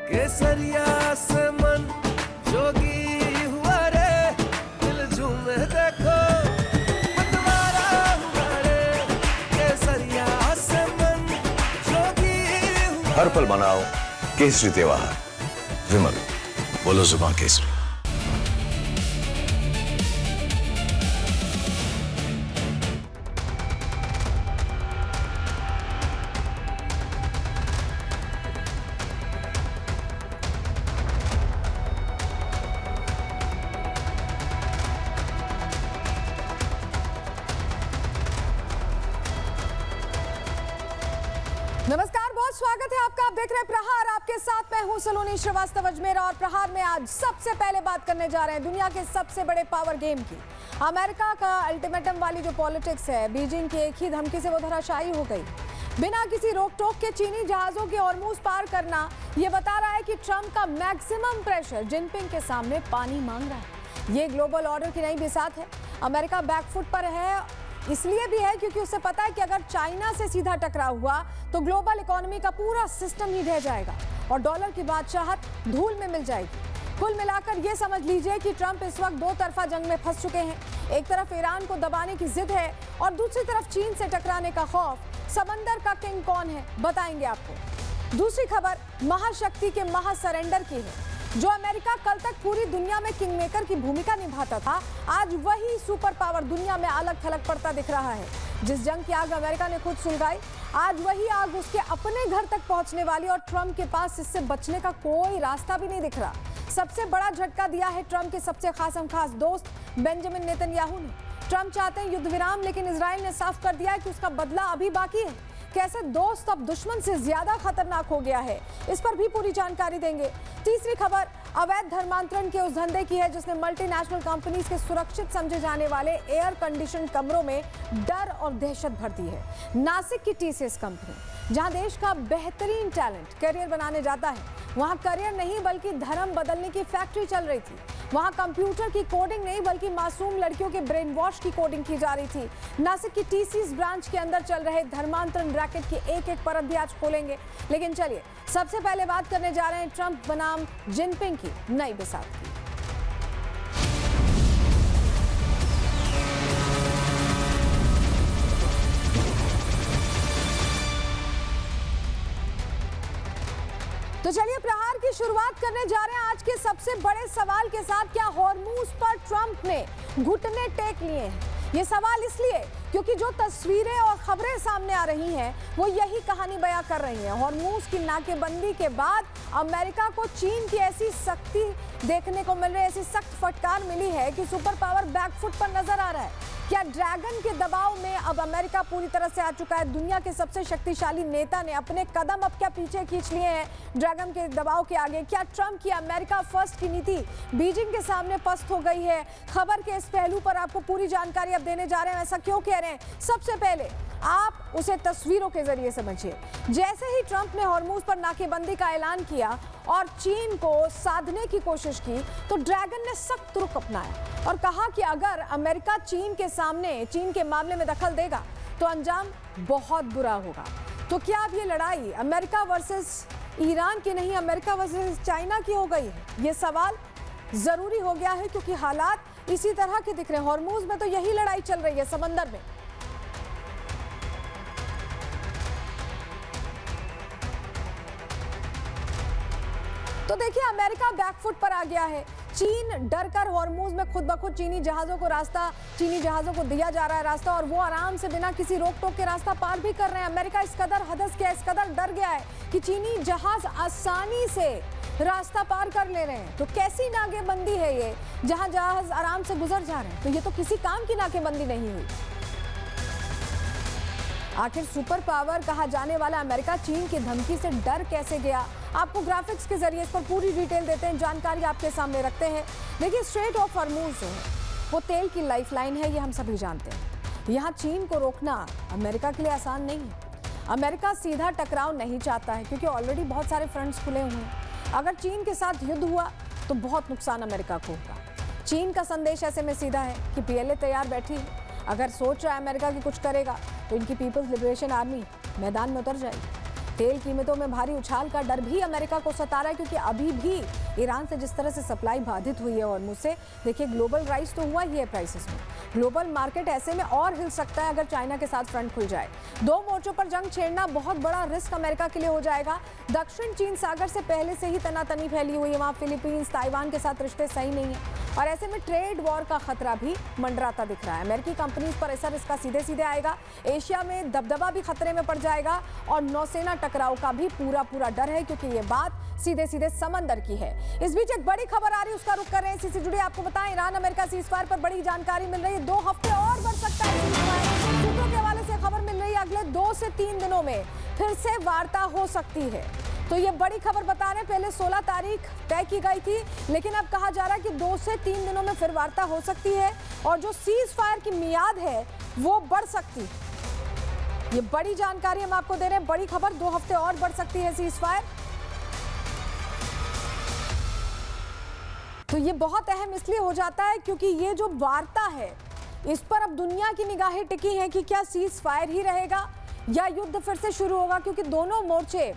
केसरिया से मन जोगी हुआ रे, दिल झूमे देखो मतवारा हुआ रे। केसरिया से मन जोगी हुआ। हर पल मनाओ केसरी त्योहार। विमल, बोलो जुबान केसरी। नमस्कार, बहुत स्वागत है आपका। आप देख रहे हैं प्रहार। आपके साथ मैं हूं सलोनी श्रीवास्तव अजमेर और प्रहार में आज सबसे पहले बात करने जा रहे हैं दुनिया के सबसे बड़े पावर गेम की। अमेरिका का अल्टीमेटम वाली जो पॉलिटिक्स है, बीजिंग की एक ही धमकी से वो धराशायी हो गई। बिना किसी रोक टोक के चीनी जहाजों के हॉर्मूज पार करना ये बता रहा है कि ट्रंप का मैक्सिमम प्रेशर जिनपिंग के सामने पानी मांग रहा है। ये ग्लोबल ऑर्डर की नई बिसात है। अमेरिका बैकफुट पर है, इसलिए भी है क्योंकि उसे पता है कि अगर चाइना से सीधा टकराव हुआ तो ग्लोबल इकोनॉमी का पूरा सिस्टम ही ढह जाएगा और डॉलर की बादशाहत धूल में मिल जाएगी। कुल मिलाकर ये समझ लीजिए कि ट्रंप इस वक्त दो तरफा जंग में फंस चुके हैं। एक तरफ ईरान को दबाने की जिद है और दूसरी तरफ चीन से टकराने का खौफ। समंदर का किंग कौन है बताएंगे आपको। दूसरी खबर महाशक्ति के महासरेंडर की है। जो अमेरिका कल तक पूरी दुनिया में किंगमेकर की भूमिका निभाता था, आज वही सुपर पावर दुनिया में अलग थलग पड़ता दिख रहा है। जिस जंग की आग अमेरिका ने खुद सुलगाई, आज वही आग उसके अपने घर तक पहुंचने वाली और ट्रंप के पास इससे बचने का कोई रास्ता भी नहीं दिख रहा। सबसे बड़ा झटका दिया है ट्रंप के सबसे खास दोस्त बेंजामिन नेतन्याहू ने। ट्रंप चाहते हैं युद्ध विराम, लेकिन इजराइल ने साफ कर दिया है कि उसका बदला अभी बाकी है। कैसे दोस्त अब दुश्मन से ज्यादा खतरनाक हो गया है, इस पर भी पूरी जानकारी देंगे। तीसरी खबर अवैध धर्मांतरण के उस धंधे की है जिसने मल्टीनेशनल कंपनीज के सुरक्षित समझे जाने वाले एयर कंडीशन कमरों में डर और दहशत भर दी है। नासिक की टीसीएस कंपनी, जहां देश का बेहतरीन टैलेंट करियर बनाने जाता है, वहां करियर नहीं बल्कि धर्म बदलने की फैक्ट्री चल रही थी। वहां कंप्यूटर की कोडिंग नहीं बल्कि मासूम लड़कियों के ब्रेन वॉश की कोडिंग की जा रही थी। नासिक की टीसीएस ब्रांच के अंदर चल रहे धर्मांतरण रैकेट की एक एक परत भी आज खोलेंगे। लेकिन चलिए सबसे पहले बात करने जा रहे हैं ट्रंप बनाम जिनपिंग की नई बिसात की। तो चलिए प्रहार की शुरुआत करने जा रहे हैं आज के सबसे बड़े सवाल के साथ। क्या हॉर्मूज पर ट्रंप ने घुटने टेक लिए हैं? ये सवाल इसलिए क्योंकि जो तस्वीरें और खबरें सामने आ रही हैं वो यही कहानी बयां कर रही हैं। हॉर्मूज की नाकेबंदी के बाद अमेरिका को चीन की ऐसी सख्ती देखने को मिल रही है, ऐसी सख्त फटकार मिली है कि सुपर पावर बैकफुट पर नजर आ रहा है। क्या ड्रैगन के दबाव में अब अमेरिका पूरी तरह से आ चुका है? दुनिया के सबसे शक्तिशाली नेता ने अपने कदम अब क्या पीछे खींच लिए हैं ड्रैगन के दबाव के आगे? क्या ट्रंप की अमेरिका फर्स्ट की नीति बीजिंग के सामने पस्त हो गई है? खबर के इस पहलू पर आपको पूरी जानकारी अब देने जा रहे हैं। ऐसा क्यों कह रहे हैं? सबसे पहले आप उसे तस्वीरों के जरिए समझिए। जैसे ही ट्रंप ने हॉर्मूज पर नाकेबंदी का ऐलान किया और चीन को साधने की कोशिश की, तो ड्रैगन ने सख्त रुख अपनाया और कहा कि अगर अमेरिका चीन के मामले में दखल देगा तो अंजाम बहुत बुरा होगा। तो क्या अब ये लड़ाई अमेरिका वर्सेस ईरान की नहीं, अमेरिका वर्सेस चाइना की हो गई है? ये सवाल जरूरी हो गया है क्योंकि हालात इसी तरह के दिख रहे हैं। हॉर्मूज में तो यही लड़ाई चल रही है, समंदर में। तो देखिए अमेरिका बैकफुट पर आ गया है। चीन डरकर हॉर्मूज में खुद ब खुद चीनी जहाजों को दिया जा रहा है रास्ता, और वो आराम से बिना किसी रोक टोक के रास्ता पार भी कर रहे हैं। अमेरिका इस कदर हदस गया, इस कदर डर गया है कि चीनी जहाज आसानी से रास्ता पार कर ले रहे हैं। तो कैसी नाकेबंदी है ये, जहां जहाज आराम से गुजर जा रहे हैं? तो ये तो किसी काम की नाकेबंदी नहीं हुई। आखिर सुपर पावर कहा जाने वाला अमेरिका चीन की धमकी से डर कैसे गया? आपको ग्राफिक्स के जरिए इस पर पूरी डिटेल देते हैं, जानकारी आपके सामने रखते हैं। देखिए स्ट्रेट ऑफ हॉर्मूज जो है वो तेल की लाइफलाइन है, ये हम सभी जानते हैं। यहाँ चीन को रोकना अमेरिका के लिए आसान नहीं है। अमेरिका सीधा टकराव नहीं चाहता है क्योंकि ऑलरेडी बहुत सारे फ्रंट्स खुले हुए हैं। अगर चीन के साथ युद्ध हुआ तो बहुत नुकसान अमेरिका को होगा। चीन का संदेश ऐसे में सीधा है कि पीएलए तैयार बैठी है। अगर सोच रहा है अमेरिका की कुछ करेगा तो इनकी पीपल्स लिबरेशन आर्मी मैदान में उतर जाएगी। तेल कीमतों में भारी उछाल का डर भी अमेरिका को सता रहा है, क्योंकि अभी भी ईरान से जिस तरह से सप्लाई बाधित हुई है और मुझसे देखिए ग्लोबल राइज तो हुआ ही है प्राइसेस में। ग्लोबल मार्केट ऐसे में और हिल सकता है अगर चाइना के साथ फ्रंट खुल जाए। दो मोर्चों पर जंग छेड़ना बहुत बड़ा रिस्क अमेरिका के लिए हो जाएगा। दक्षिण चीन सागर से पहले से ही तनातनी फैली हुई है, वहाँ फिलीपींस ताइवान के साथ रिश्ते सही नहीं है और ऐसे में ट्रेड वॉर का खतरा भी मंडराता दिख रहा है। अमेरिकी कंपनीज पर ऐसा रिस्क सीधे सीधे आएगा। एशिया में दबदबा भी खतरे में पड़ जाएगा और नौसेना टकराव का भी पूरा डर है, क्योंकि ये बात सीधे सीधे समंदर की है। इस बीच एक बड़ी खबर आ रही है, उसका रुख कर रहे हैं इसी जुड़े आपको बताएं। ईरान अमेरिका सीजफायर पर बड़ी जानकारी मिल रही है। 2 हफ्ते और बढ़ सकता है सीजफायर। सूत्रों के हवाले से खबर मिल रही है अगले 2 से 3 दिनों में फिर से वार्ता हो सकती है। तो ये बड़ी खबर बता रहे हैं, पहले 16 तारीख तय की गई थी, लेकिन अब कहा जा रहा है कि 2 से 3 दिनों में फिर वार्ता हो सकती है और जो सीज फायर की मियाद है वो बढ़ सकती है। ये बड़ी जानकारी हम आपको दे रहे हैं, बड़ी खबर, 2 हफ्ते और बढ़ सकती है सीज फायर। तो ये बहुत अहम इसलिए हो जाता है क्योंकि ये जो वार्ता है इस पर अब दुनिया की निगाहें टिकी हैं कि क्या सीज फायर ही रहेगा या युद्ध फिर से शुरू होगा, क्योंकि दोनों मोर्चे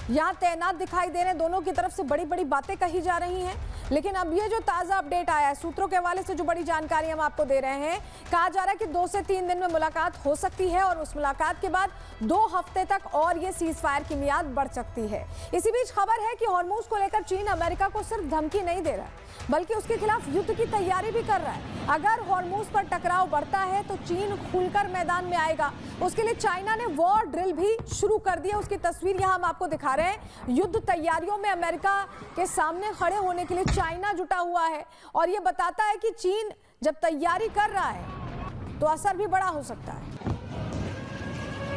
यहाँ तैनात दिखाई दे रहे हैं। दोनों की तरफ से बड़ी बड़ी बातें कही जा रही हैं, लेकिन अब ये जो ताज़ा अपडेट आया है सूत्रों के हवाले से, जो बड़ी जानकारी हम आपको दे रहे हैं, कहा जा रहा है कि 2 से 3 दिन में मुलाकात हो सकती है और उस मुलाकात के बाद 2 हफ्ते तक और ये सीज फायर की मियाद बढ़ सकती है। इसी बीच खबर है कि हॉर्मूज को लेकर चीन अमेरिका को सिर्फ धमकी नहीं दे रहा है, बल्कि उसके खिलाफ युद्ध की तैयारी भी कर रहा है। अगर हॉर्मूज पर टकराव बढ़ता है तो चीन खुलकर मैदान में आएगा। उसके लिए चाइना ने वॉर ड्रिल भी शुरू कर दिया। उसकी तस्वीर यहाँ हम आपको दिखा रहे हैं। युद्ध तैयारियों में अमेरिका के सामने खड़े होने के लिए चाइना जुटा हुआ है और ये बताता है कि चीन जब तैयारी कर रहा है तो असर भी बड़ा हो सकता है।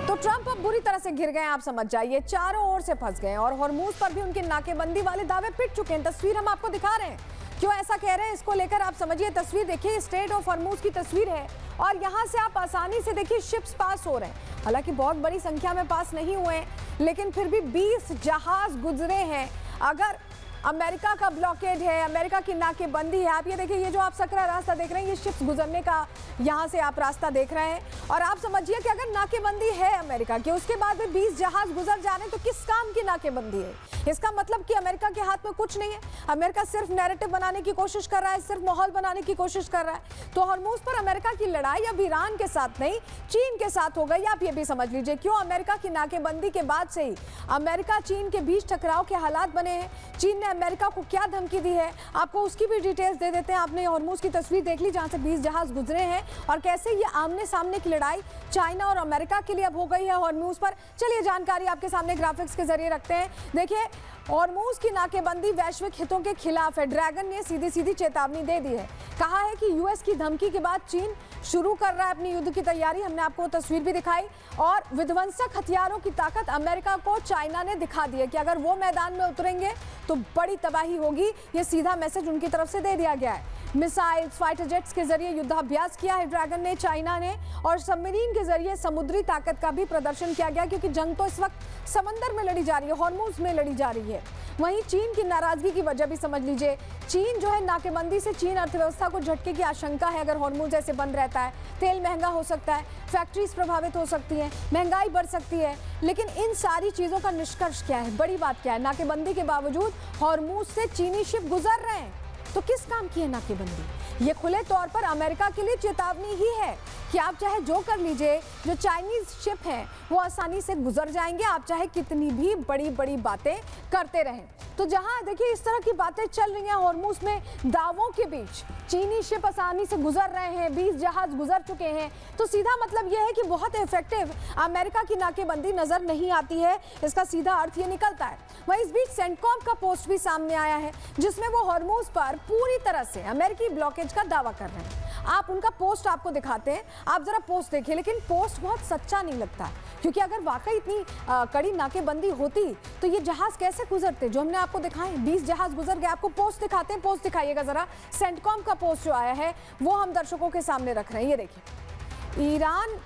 तो ट्रंप अब बुरी तरह से घिर गए, आप समझ जाइए, चारों ओर से फंस गए और हॉर्मूज पर भी उनके नाकेबंदी वाले दावे पिट चुके हैं। तस्वीर हम आपको दिखा रहे हैं। क्यों ऐसा कह रहे हैं इसको लेकर आप समझिए। तस्वीर देखिए, स्ट्रेट ऑफ हॉर्मूज की तस्वीर है और यहाँ से आप आसानी से देखिए शिप्स पास हो रहे हैं। हालांकि बहुत बड़ी संख्या में पास नहीं हुए हैं, लेकिन फिर भी 20 जहाज गुजरे हैं। अगर अमेरिका का ब्लॉकेड है, अमेरिका की नाकेबंदी है, आप ये देखिए, ये जो आप सकरा रास्ता देख रहे हैं, ये शिप्स गुजरने का यहाँ से आप रास्ता देख रहे हैं और आप समझिए कि अगर नाकेबंदी है अमेरिका की, उसके बाद भी 20 जहाज गुजर जा रहे हैं, तो किस काम की नाकेबंदी है? इसका मतलब कि अमेरिका के हाथ में कुछ नहीं है। अमेरिका सिर्फ नैरेटिव बनाने की कोशिश कर रहा है, सिर्फ माहौल बनाने की कोशिश कर रहा है। तो हॉर्मूज पर अमेरिका की लड़ाई अब ईरान के साथ नहीं, चीन के साथ हो गई। आप ये भी समझ लीजिए क्यों अमेरिका की नाकेबंदी के बाद से ही अमेरिका चीन के बीच टकराव के हालात बने हैं। चीन ने अमेरिका को क्या धमकी दी है, आपको उसकी भी डिटेल्स दे देते हैं। आपने हॉर्मूज की तस्वीर देख ली जहां से 20 जहाज गुजरे हैं और कैसे ये आमने सामने की लड़ाई चाइना और अमेरिका के लिए अब हो गई है हॉर्मूज पर। चलिए जानकारी आपके सामने ग्राफिक्स के जरिए रखते हैं। देखिए, हॉर्मूज की नाकेबंदी वैश्विक हितों के खिलाफ है। ड्रैगन ने सीधी सीधी चेतावनी दे दी है, कहा है कि यूएस की धमकी के बाद चीन शुरू कर रहा है अपनी युद्ध की तैयारी। हमने आपको तस्वीर भी दिखाई और विध्वंसक हथियारों की ताकत अमेरिका को चाइना ने दिखा दी है कि अगर वो मैदान में उतरेंगे तो बड़ी तबाही होगी। ये सीधा मैसेज उनकी तरफ से दे दिया गया है। मिसाइल्स, फाइटर जेट्स के जरिए युद्धाभ्यास किया है ड्रैगन ने, चाइना ने, और सबमरीन के जरिए समुद्री ताकत का भी प्रदर्शन किया गया, क्योंकि जंग तो इस वक्त समंदर में लड़ी जा रही है, हॉर्मूज में लड़ी जा रही है। वहीं चीन की नाराजगी की वजह भी समझ लीजिए। चीन जो है नाकेबंदी से चीन अर्थव्यवस्था को झटके की आशंका है। अगर हॉर्मूज ऐसे बंद रहता है, तेल महंगा हो सकता है, फैक्ट्रीज प्रभावित हो सकती हैं, महंगाई बढ़ सकती है। लेकिन इन सारी चीज़ों का निष्कर्ष क्या है, बड़ी बात क्या है? नाकेबंदी के बावजूद हॉर्मूज से चीनी शिप गुजर रहे हैं। तो किस काम की है नाकेबंदी? ये खुले तौर पर अमेरिका के लिए चेतावनी ही है कि आप चाहे जो कर लीजिए, जो चाइनीज शिप हैं वो आसानी से गुजर जाएंगे, आप चाहे कितनी भी बड़ी बड़ी बातें करते रहें। तो जहां देखिए इस तरह की बातें चल रही हैं हॉर्मूज में, दावों के बीच चीनी शिप आसानी से गुजर रहे हैं, 20 जहाज गुजर चुके हैं, तो सीधा मतलब यह है कि बहुत इफेक्टिव अमेरिका की नाकेबंदी नजर नहीं आती है। इसका सीधा अर्थ ये निकलता है। वहीं इस बीच सेंटकॉम का पोस्ट भी सामने आया है जिसमें वो हॉर्मूज पर पूरी तरह से अमेरिकी ब्लॉकेज का दावा कर रहे हैं। आप उनका पोस्ट आपको दिखाते हैं, आप जरा पोस्ट देखिए, लेकिन पोस्ट बहुत सच्चा नहीं लगता, क्योंकि अगर वाकई इतनी कड़ी नाकेबंदी होती तो ये जहाज कैसे गुजरते जो हमने आपको दिखाए। 20 जहाज गुजर गए। आपको पोस्ट दिखाते हैं, पोस्ट दिखाइएगा जरा। सेंटकॉम का पोस्ट जो आया है वो हम दर्शकों के सामने रख रहे हैं। ये देखिए, ईरान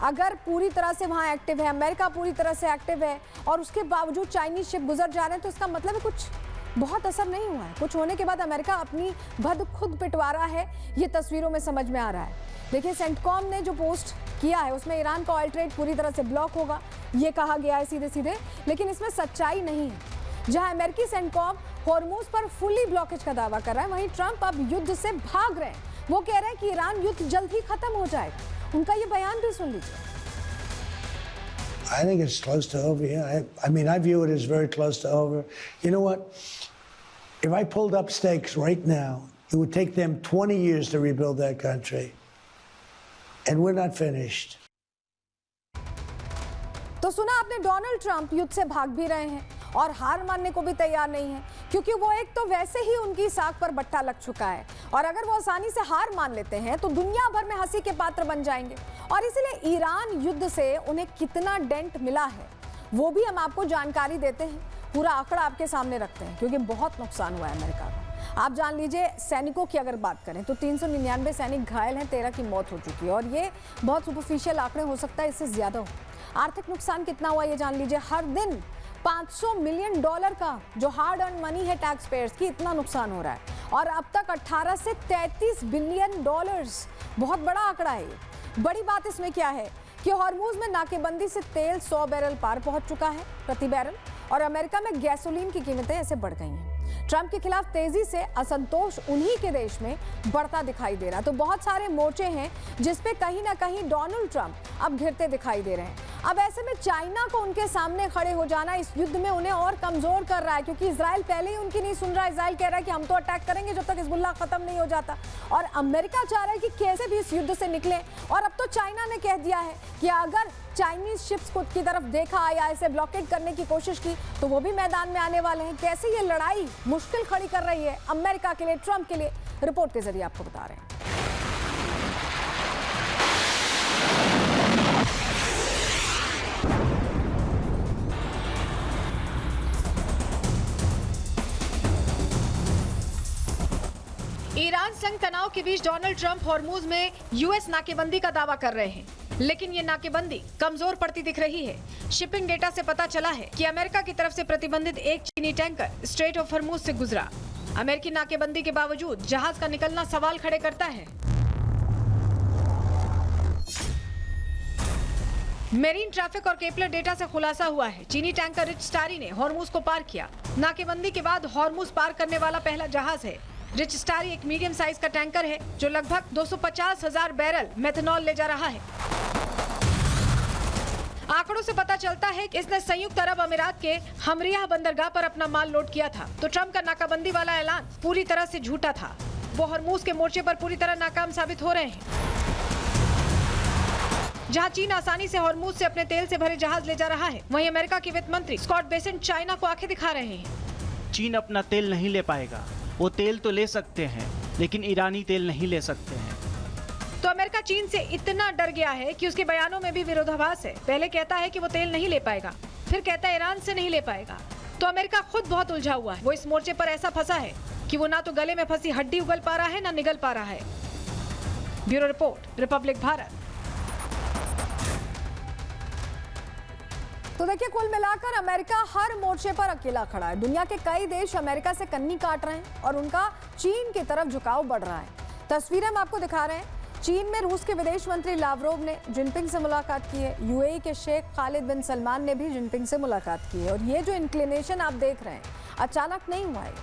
अगर पूरी तरह से वहाँ एक्टिव है, अमेरिका पूरी तरह से एक्टिव है और उसके बावजूद चाइनीज शिप गुजर जा रहे हैं, तो इसका मतलब है कुछ बहुत असर नहीं हुआ है। कुछ होने के बाद अमेरिका अपनी भद खुद पिटवा रहा है, ये तस्वीरों में समझ में आ रहा है। देखिए, सेंटकॉम ने जो पोस्ट किया है उसमें ईरान का ऑयल ट्रेड पूरी तरह से ब्लॉक होगा, ये कहा गया है सीधे सीधे, लेकिन इसमें सच्चाई नहीं है। जहां अमेरिकी सेंटकॉम हॉर्मुज पर फुली ब्लॉकेज का दावा कर रहा है, वहीं ट्रंप अब युद्ध से भाग रहे हैं। वो कह रहे हैं कि ईरान युद्ध जल्द ही खत्म हो जाएगा। उनका ये बयान भी सुन लीजिए। I think it's close to over, yeah. I mean, I view it as very close to over. You know what? If I pulled up stakes right now, it would take them 20 years to rebuild that country. And we're not finished. तो सुना आपने, Donald Trump युद्ध से भाग भी रहे हैं और हार मानने को भी तैयार नहीं है, क्योंकि वो एक तो वैसे ही उनकी साख पर बट्टा लग चुका है और अगर वो आसानी से हार मान लेते हैं तो दुनिया भर में हंसी के पात्र बन जाएंगे। और इसलिए ईरान युद्ध से उन्हें कितना डेंट मिला है वो भी हम आपको जानकारी देते हैं, पूरा आंकड़ा आपके सामने रखते हैं, क्योंकि बहुत नुकसान हुआ है अमेरिका का। आप जान लीजिए, सैनिकों की अगर बात करें तो 399 सैनिक घायल हैं, 13 की मौत हो चुकी है और ये बहुत सुपरफिशियल आंकड़े हो सकता है, इससे ज्यादा हो। आर्थिक नुकसान कितना हुआ ये जान लीजिए। हर दिन $500 मिलियन का जो हार्ड अर्न मनी है टैक्स पेयर्स की, इतना नुकसान हो रहा है और अब तक 18 से $33 बिलियन, बहुत बड़ा आंकड़ा है ये। बड़ी बात इसमें क्या है कि हॉर्मुज में नाकेबंदी से तेल 100 बैरल पार पहुंच चुका है प्रति बैरल और अमेरिका में गैसोलीन की कीमतें ऐसे बढ़ गई हैं। ट्रंप के खिलाफ तेजी से असंतोष उन्हीं के देश में बढ़ता दिखाई दे रहा है। तो बहुत सारे मोर्चे हैं जिसपे कहीं ना कहीं डोनाल्ड ट्रंप अब घिरते दिखाई दे रहे हैं। अब ऐसे में चाइना को उनके सामने खड़े हो जाना इस युद्ध में उन्हें और कमजोर कर रहा है, क्योंकि इजराइल पहले ही उनकी नहीं सुन रहा है। इजराइल कह रहा है कि हम तो अटैक करेंगे जब तक हिजबुल्लाह खत्म नहीं हो जाता, और अमेरिका चाह रहा है कि कैसे भी इस युद्ध से निकले। और अब तो चाइना ने कह दिया है कि अगर चाइनीज शिप्स को की तरफ देखा या इसे ब्लॉकेट करने की कोशिश की तो वो भी मैदान में आने वाले हैं। कैसे ये लड़ाई मुश्किल खड़ी कर रही है अमेरिका के लिए, ट्रंप के लिए, रिपोर्ट के जरिए आपको बता रहे हैं। ईरान संग तनाव के बीच डोनाल्ड ट्रंप हॉर्मुज में यूएस नाकेबंदी का दावा कर रहे हैं, लेकिन ये नाकेबंदी कमजोर पड़ती दिख रही है। शिपिंग डेटा से पता चला है कि अमेरिका की तरफ से प्रतिबंधित एक चीनी टैंकर स्ट्रेट ऑफ हॉर्मुज से गुजरा। अमेरिकी नाकेबंदी के बावजूद जहाज का निकलना सवाल खड़े करता है। मेरीन ट्रैफिक और केपलर डेटा से खुलासा हुआ है, चीनी टैंकर रिच स्टारी ने हॉर्मुज को पार किया। नाकेबंदी के बाद हॉर्मुज पार करने वाला पहला जहाज है। रिच स्टारी एक मीडियम साइज का टैंकर है जो लगभग 250,000 बैरल मेथनॉल ले जा रहा है। आंकड़ों से पता चलता है कि इसने संयुक्त अरब अमीरात के हमरिया बंदरगाह पर अपना माल लोड किया था। तो ट्रंप का नाकाबंदी वाला ऐलान पूरी तरह से झूठा था। वो हॉर्मुज के मोर्चे पर पूरी तरह नाकाम साबित हो रहे हैं। जहां चीन आसानी से हॉर्मुज से अपने तेल से भरे जहाज ले जा रहा है, वहीं अमेरिका के वित्त मंत्री स्कॉट बेसेंट चाइना को आंखें दिखा रहे हैं। चीन अपना तेल नहीं ले पाएगा। वो तेल तो ले सकते हैं लेकिन ईरानी तेल नहीं ले सकते हैं। तो अमेरिका चीन से इतना डर गया है कि उसके बयानों में भी विरोधाभास है। पहले कहता है कि वो तेल नहीं ले पाएगा, फिर कहता है ईरान से नहीं ले पाएगा। तो अमेरिका खुद बहुत उलझा हुआ है। वो इस मोर्चे पर ऐसा फंसा है कि वो ना तो गले में फंसी हड्डी उगल पा रहा है, ना निगल पा रहा है। Bureau report, Republic Bharat. तो देखिए, कुल मिलाकर अमेरिका हर मोर्चे पर अकेला खड़ा है। दुनिया के कई देश अमेरिका से कन्नी काट रहे हैं और उनका चीन की तरफ झुकाव बढ़ रहा है। तस्वीरें हम आपको दिखा रहे हैं। चीन में रूस के विदेश मंत्री लावरोव ने जिनपिंग से मुलाकात की है। यूएई के शेख खालिद बिन सलमान ने भी जिनपिंग से मुलाकात की है। और ये जो इंक्लिनेशन आप देख रहे हैं, अचानक नहीं हुआ है।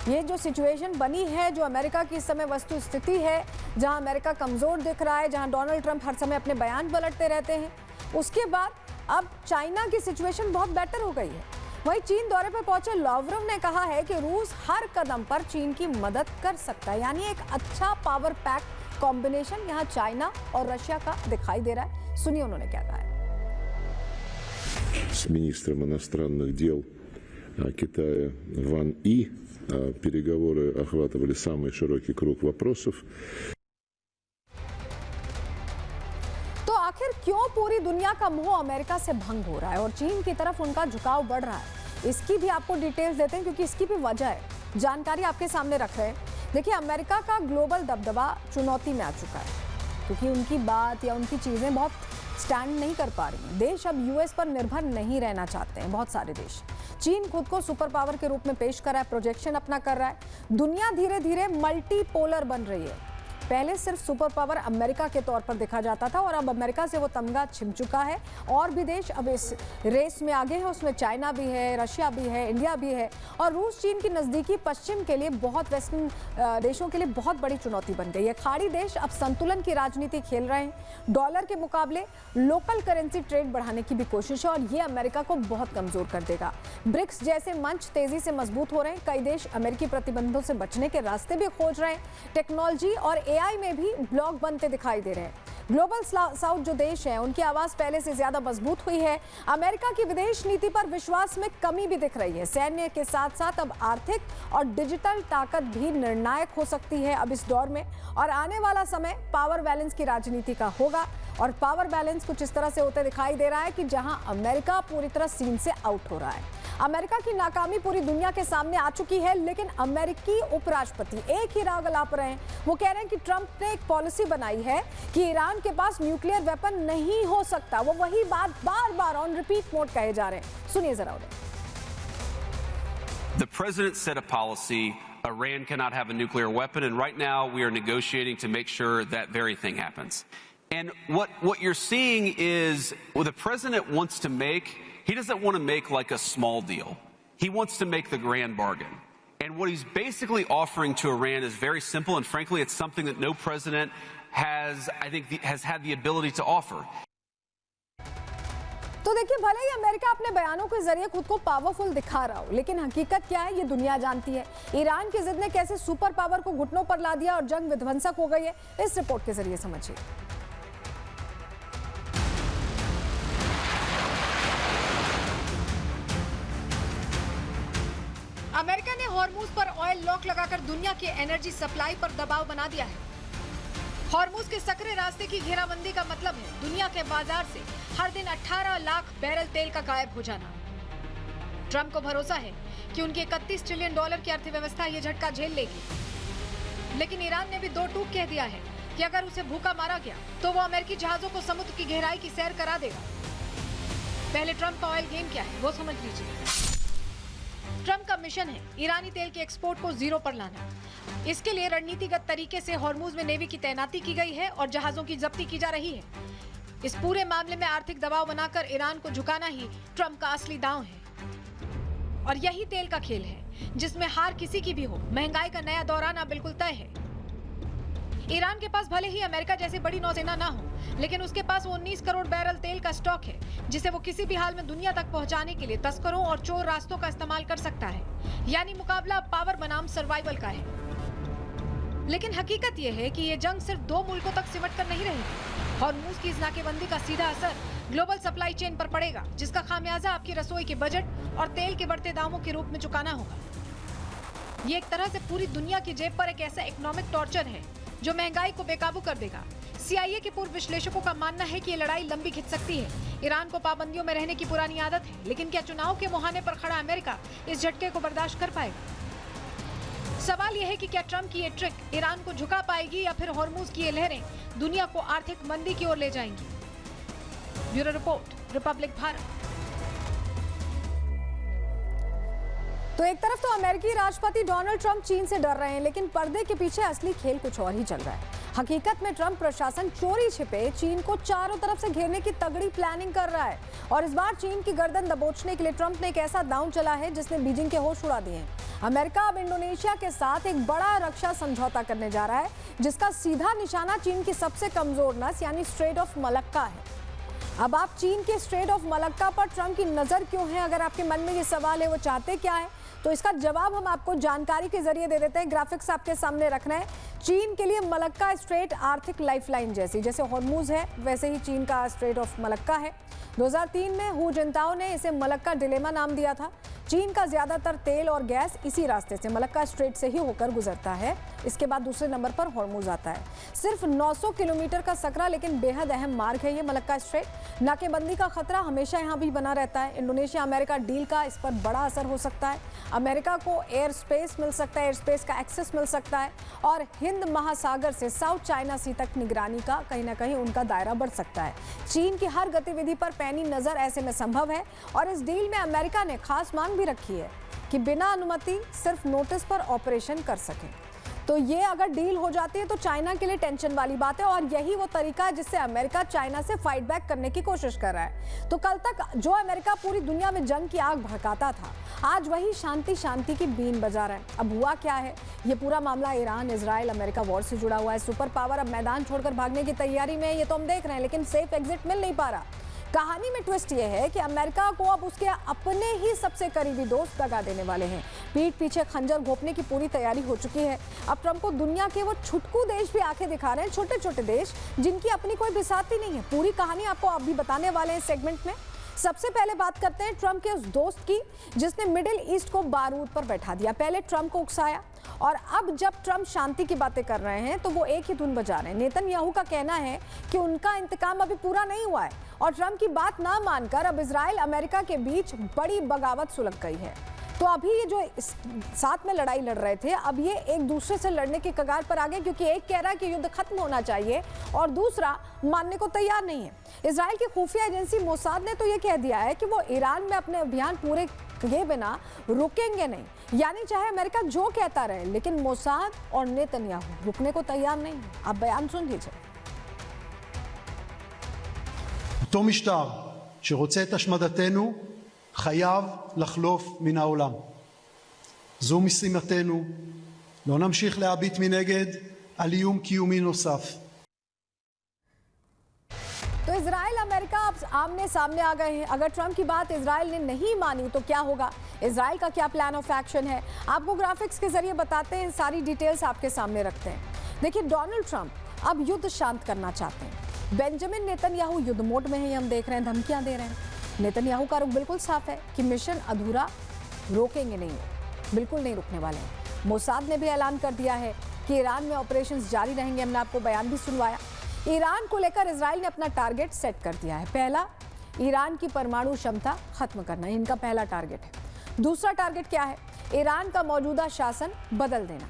ये जो सिचुएशन बनी है, जो अमेरिका की इस समय वस्तु स्थिति है, जहां अमेरिका कमजोर दिख रहा है, जहां डोनाल्ड ट्रंप हर समय अपने बयान पलटते रहते हैं, उसके बाद अब चाइना की सिचुएशन बहुत बेटर हो गई है। वहीं चीन दौरे पर पहुंचे लावरोव ने कहा है कि रूस हर कदम पर चीन की मदद कर सकता है। यानी एक अच्छा पावर पैक कॉम्बिनेशन यहां चाइना और रशिया का दिखाई दे रहा है। सुनिए उन्होंने क्या कहा है। С министром иностранных дел Китая Ван И переговоры охватывали самый широкий круг вопросов. तो आखिर क्यों पूरी दुनिया का मोह अमेरिका से भंग हो रहा है और चीन की तरफ उनका झुकाव बढ़ रहा है, इसकी भी आपको डिटेल्स देते हैं, क्योंकि इसकी भी वजह है, जानकारी आपके सामने रख रहे हैं। देखिए, अमेरिका का ग्लोबल दबदबा चुनौती में आ चुका है, क्योंकि उनकी बात या उनकी चीज़ें बहुत स्टैंड नहीं कर पा रही हैं। देश अब यूएस पर निर्भर नहीं रहना चाहते हैं, बहुत सारे देश। चीन खुद को सुपर पावर के रूप में पेश कर रहा है, प्रोजेक्शन अपना कर रहा है। दुनिया धीरे धीरे मल्टीपोलर बन रही है। पहले सिर्फ सुपर पावर अमेरिका के तौर पर देखा जाता था और अब अमेरिका से वो तमगा छिन चुका है। और भी देश अब इस रेस में आगे हैं, उसमें चाइना भी है, रशिया भी है, इंडिया भी है और रूस चीन की नज़दीकी पश्चिम के लिए बहुत वेस्टर्न देशों के लिए बहुत बड़ी चुनौती बन गई है। खाड़ी देश अब संतुलन की राजनीति खेल रहे हैं। डॉलर के मुकाबले लोकल करेंसी ट्रेड बढ़ाने की भी कोशिश है और ये अमेरिका को बहुत कमजोर कर देगा। ब्रिक्स जैसे मंच तेजी से मजबूत हो रहे हैं। कई देश अमेरिकी प्रतिबंधों से बचने के रास्ते भी खोज रहे हैं। टेक्नोलॉजी और एआई में भी ब्लॉक बनते दिखाई दे रहे हैं। ग्लोबल साउथ जो देश हैं उनकी आवाज पहले से ज्यादा मजबूत हुई है। अमेरिका की विदेश नीति पर विश्वास में कमी भी दिख रही है। सैन्य के साथ साथ अब आर्थिक और डिजिटल ताकत भी निर्णायक हो सकती है अब इस दौर में। और आने वाला समय पावर बैलेंस की राजनीति का होगा और पावर बैलेंस कुछ इस तरह से होते दिखाई दे रहा है कि जहां अमेरिका पूरी तरह सीन से आउट हो रहा है। अमेरिका की नाकामी पूरी दुनिया के सामने आ चुकी है, लेकिन अमेरिकी उपराष्ट्रपति एक ही राग अलाप रहे हैं। वो कह रहे हैं कि ट्रंप ने एक पॉलिसी बनाई है कि ईरान के पास न्यूक्लियर वेपन नहीं हो सकता। वो वही बात बार बार ऑन रिपीट मोड कहे जा रहे हैं। सुनिए जरा उन्हें। The president set a policy. Iran cannot have a nuclear weapon, and right now we are negotiating to make sure that very thing happens. And what you're seeing is what the president wants to make. He doesn't want to make like a small deal. He wants to make the grand bargain. And what he's basically offering to Iran is very simple, and frankly, it's something that no president has, I think, has had the ability to offer. तो देखिए, भले ही America अपने बयानों के जरिए खुद को powerful दिखा रहा हो, लेकिन हकीकत क्या है ये दुनिया जानती है। ईरान की जिद ने कैसे सुपर पावर को घुटनों पर ला दिया और जंग विध्वंसक हो गई है, इस रिपोर्ट के जरिए समझिए। अमेरिका ने हॉर्मुज पर ऑयल लॉक लगाकर दुनिया की एनर्जी सप्लाई पर दबाव बना दिया है। हॉर्मुज के सकरे रास्ते की घेराबंदी का मतलब है दुनिया के बाजार से हर दिन 18 लाख बैरल तेल का गायब हो जाना। ट्रंप को भरोसा है कि उनकी 31 ट्रिलियन डॉलर की अर्थव्यवस्था ये झटका झेल लेगी, लेकिन ईरान ने भी दो टूक कह दिया है कि अगर उसे भूखा मारा गया तो वो अमेरिकी जहाजों को समुद्र की गहराई की सैर करा देगा। पहले ट्रंप का ऑयल गेम क्या है वो समझ लीजिए। ट्रंप का मिशन है ईरानी तेल के एक्सपोर्ट को जीरो पर लाना। इसके लिए रणनीतिगत तरीके से हॉर्मुज में नेवी की तैनाती की गई है और जहाजों की जब्ती की जा रही है। इस पूरे मामले में आर्थिक दबाव बनाकर ईरान को झुकाना ही ट्रंप का असली दांव है। और यही तेल का खेल है जिसमें हार किसी की भी हो, महंगाई का नया दौर आना बिल्कुल तय है। ईरान के पास भले ही अमेरिका जैसी बड़ी नौसेना ना हो, लेकिन उसके पास 19 करोड़ बैरल तेल का स्टॉक है, जिसे वो किसी भी हाल में दुनिया तक पहुंचाने के लिए तस्करों और चोर रास्तों का इस्तेमाल कर सकता है। यानी मुकाबला पावर बनाम सर्वाइवल का है। लेकिन हकीकत यह है कि ये जंग सिर्फ दो मुल्कों तक सिमट कर नहीं रहेगी। हॉर्मुज की इस नाकेबंदी का सीधा असर ग्लोबल सप्लाई चेन पर पड़ेगा, जिसका खामियाजा आपकी रसोई के बजट और तेल के बढ़ते दामों के रूप में चुकाना होगा। ये एक तरह से पूरी दुनिया की जेब पर एक ऐसा इकोनॉमिक टॉर्चर है जो महंगाई को बेकाबू कर देगा। CIA के पूर्व विश्लेषकों का मानना है कि ये लड़ाई लंबी खिंच सकती है। ईरान को पाबंदियों में रहने की पुरानी आदत है, लेकिन क्या चुनाव के मुहाने पर खड़ा अमेरिका इस झटके को बर्दाश्त कर पाएगा? सवाल यह है कि क्या ट्रंप की ये ट्रिक ईरान को झुका पाएगी या फिर हॉर्मुज की ये लहरें दुनिया को आर्थिक मंदी की ओर ले जाएंगी। Bureau report, Republic Bharat. तो एक तरफ तो अमेरिकी राष्ट्रपति डोनाल्ड ट्रंप चीन से डर रहे हैं, लेकिन पर्दे के पीछे असली खेल कुछ और ही चल रहा है। हकीकत में ट्रंप प्रशासन चोरी छिपे चीन को चारों तरफ से घेरने की तगड़ी प्लानिंग कर रहा है और इस बार चीन की गर्दन दबोचने के लिए ट्रंप ने एक ऐसा दांव चला है जिसने बीजिंग के होश उड़ा दिए हैं। अमेरिका अब इंडोनेशिया के साथ एक बड़ा रक्षा समझौता करने जा रहा है, जिसका सीधा निशाना चीन की सबसे कमजोर नस यानी स्ट्रेट ऑफ मलक्का है। अब आप चीन के स्ट्रेट ऑफ मलक्का पर ट्रंप की नजर क्यों है? अगर आपके मन में ये सवाल है, वो चाहते क्या है, तो इसका जवाब हम आपको जानकारी के जरिए दे देते हैं। ग्राफिक्स आपके सामने रखना है। चीन के लिए मलक्का स्ट्रेट आर्थिक लाइफलाइन जैसे हॉर्मुज है, वैसे ही चीन का स्ट्रेट ऑफ मलक्का है। 2003 में हू जिनताओ ने इसे मलक्का डिलेमा नाम दिया था। चीन का ज्यादातर तेल और गैस इसी रास्ते से मलक्का स्ट्रेट से ही होकर गुजरता है। इसके बाद दूसरे नंबर पर हॉर्मुज आता है। सिर्फ 900 किलोमीटर का सकरा लेकिन बेहद अहम मार्ग है ये मलक्का स्ट्रेट। नाकेबंदी का खतरा हमेशा यहाँ भी बना रहता है। इंडोनेशिया अमेरिका डील का इस पर बड़ा असर हो सकता है। अमेरिका को एयर स्पेस मिल सकता है, एयर स्पेस का एक्सेस मिल सकता है और हिंद महासागर से साउथ चाइना सी तक निगरानी का कहीं ना कहीं उनका दायरा बढ़ सकता है। चीन की हर गतिविधि पर पैनी नजर ऐसे में संभव है और इस डील में अमेरिका ने खास मांग मांग भी रखी है कि बिना अनुमति सिर्फ नोटिस पर ऑपरेशन कर सकें। तो ये अगर डील हो जाती है तो चाइना के लिए टेंशन वाली बात है, और यही वो तरीका है जिससे अमेरिका चाइना से फाइट बैक करने की कोशिश कर रहा है। तो कल तक जो अमेरिका पूरी दुनिया में जंग की आग भड़काता था, आज वही शांति शांति की बीन बजा रहा है। अब हुआ क्या है, ये पूरा मामला ईरान इजराइल अमेरिका वॉर से जुड़ा हुआ है। सुपर पावर अब मैदान छोड़कर भागने की तैयारी में है, ये तो हम देख रहे हैं, लेकिन सेफ एग्जिट मिल नहीं पा रहा। कहानी में ट्विस्ट ये है कि अमेरिका को अब उसके अपने ही सबसे करीबी दोस्त दगा देने वाले हैं। पीठ पीछे खंजर घोंपने की पूरी तैयारी हो चुकी है। अब ट्रंप को दुनिया के वो छुटकू देश भी आंखें दिखा रहे हैं, छोटे छोटे देश जिनकी अपनी कोई बिसाती नहीं है। पूरी कहानी आपको अभी बताने वाले हैं इस सेगमेंट में। सबसे पहले बात करते हैं ट्रंप के उस दोस्त की जिसने मिडिल ईस्ट को बारूद पर बैठा दिया। पहले ट्रंप को उकसाया, और अब जब ट्रंप शांति की बातें कर रहे हैं तो वो एक ही धुन बजा रहे हैं। नेतन्याहू का कहना है कि उनका इंतकाम अभी पूरा नहीं हुआ है, और ट्रंप की बात ना मानकर अब इजराइल अमेरिका के बीच बड़ी बगावत सुलग गई है। तो अभी ये जो साथ में लड़ाई लड़ रहे थे, अब ये एक दूसरे से लड़ने के कगार पर आ गए, क्योंकि एक कह रहा है कि युद्ध खत्म होना चाहिए और दूसरा मानने को तैयार नहीं है। इजराइल की खुफिया एजेंसी मोसाद ने तो ये कह दिया है कि वो ईरान में अपने अभियान पूरे किए बिना रुकेंगे नहीं, यानी चाहे अमेरिका जो कहता रहे, लेकिन मोसाद और नेतन्याहू रुकने को तैयार नहीं है। आप बयान सुन लीजिए। אותו משטר שרוצה את השמדתנו חייב לחלוף מן העולם. זו משימתנו. לא נמשיך להביט מנגד על איום קיומי नौसाफ. तो इजराइल अमेरिका अब आमने सामने आ गए हैं। अगर ट्रंप की बात इजराइल ने नहीं मानी तो क्या होगा, इजराइल का क्या प्लान ऑफ एक्शन है, आपको ग्राफिक्स के जरिए बताते हैं, सारी डिटेल्स आपके सामने रखते हैं। देखिए, डोनाल्ड ट्रंप अब युद्ध शांत करना चाहते हैं। बेंजामिन नेतन्याहू युद्ध मोड में है, हम देख रहे हैं, धमकियां दे रहे हैं। नेतन्याहू का रुख बिल्कुल साफ है कि मिशन अधूरा, रोकेंगे नहीं, बिल्कुल नहीं रुकने वाले हैं। मोसाद ने भी ऐलान कर दिया है कि ईरान में ऑपरेशंस जारी रहेंगे। हमने आपको बयान भी सुनवाया। ईरान को लेकर इजराइल ने अपना टारगेट सेट कर दिया है। पहला, ईरान की परमाणु क्षमता खत्म करना, इनका पहला टारगेट है। दूसरा टारगेट क्या है, ईरान का मौजूदा शासन बदल देना।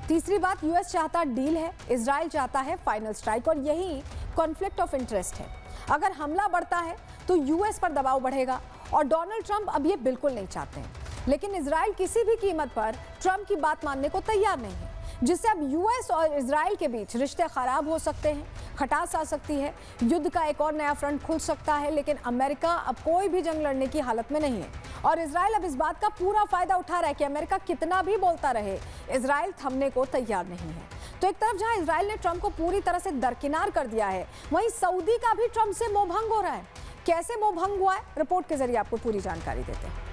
तीसरी बात, यूएस चाहता डील है, इजराइल चाहता है फाइनल स्ट्राइक, और यही कॉन्फ्लिक्ट ऑफ इंटरेस्ट है। अगर हमला बढ़ता है तो यूएस पर दबाव बढ़ेगा, और डोनाल्ड ट्रंप अब ये बिल्कुल नहीं चाहते हैं। लेकिन इजराइल किसी भी कीमत पर ट्रंप की बात मानने को तैयार नहीं है, जिससे अब यूएस और इजराइल के बीच रिश्ते खराब हो सकते हैं, खटास आ सकती है, युद्ध का एक और नया फ्रंट खुल सकता है। लेकिन अमेरिका अब कोई भी जंग लड़ने की हालत में नहीं है, और इजराइल अब इस बात का पूरा फायदा उठा रहा है कि अमेरिका कितना भी बोलता रहे, इजराइल थमने को तैयार नहीं है। तो एक तरफ जहां इजराइल ने ट्रंप को पूरी तरह से दरकिनार कर दिया है, वहीं सऊदी का भी ट्रंप से मोहभंग हो रहा है। कैसे मोहभंग हुआ है, रिपोर्ट के जरिए आपको पूरी जानकारी देते हैं।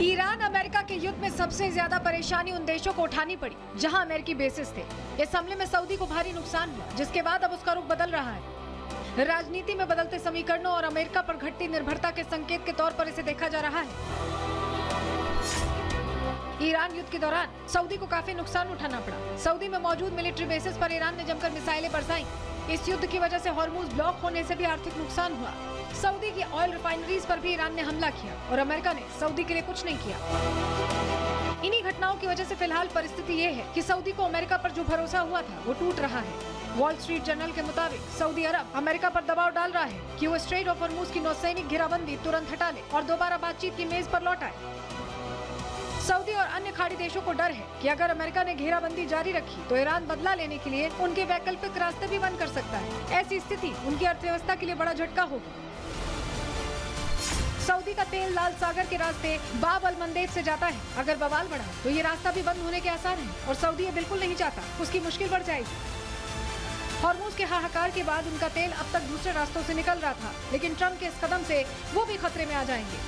ईरान अमेरिका के युद्ध में सबसे ज्यादा परेशानी उन देशों को उठानी पड़ी जहां अमेरिकी बेसिस थे। इस हमले में सऊदी को भारी नुकसान हुआ, जिसके बाद अब उसका रुख बदल रहा है। राजनीति में बदलते समीकरणों और अमेरिका पर घटती निर्भरता के संकेत के तौर पर इसे देखा जा रहा है। ईरान युद्ध के दौरान सऊदी को काफी नुकसान उठाना पड़ा। सऊदी में मौजूद मिलिट्री बेसिस पर ईरान ने जमकर मिसाइलें बरसाई। इस युद्ध की वजह से हॉर्मुज ब्लॉक होने से भी आर्थिक नुकसान हुआ। सऊदी की ऑयल रिफाइनरीज पर भी ईरान ने हमला किया, और अमेरिका ने सऊदी के लिए कुछ नहीं किया। इन्हीं घटनाओं की वजह से फिलहाल परिस्थिति ये है कि सऊदी को अमेरिका पर जो भरोसा हुआ था वो टूट रहा है। वॉल स्ट्रीट जर्नल के मुताबिक सऊदी अरब अमेरिका पर दबाव डाल रहा है कि वो स्ट्रेट ऑफ हॉर्मुज की नौसैनिक घेराबंदी तुरंत हटा ले और दोबारा बातचीत की मेज पर लौट आए। सऊदी और अन्य खाड़ी देशों को डर है कि अगर अमेरिका ने घेराबंदी जारी रखी तो ईरान बदला लेने के लिए उनके वैकल्पिक रास्ते भी बंद कर सकता है। ऐसी स्थिति उनकी अर्थव्यवस्था के लिए बड़ा झटका होगा। सऊदी का तेल लाल सागर के रास्ते बाब अल मंदेब से जाता है। अगर बवाल बढ़ा तो ये रास्ता भी बंद होने के आसार हैं, और सऊदी ये बिल्कुल नहीं चाहता, उसकी मुश्किल बढ़ जाएगी। हॉर्मुज के हाहाकार के बाद उनका तेल अब तक दूसरे रास्तों से निकल रहा था, लेकिन ट्रंप के इस कदम से वो भी खतरे में आ जाएंगे।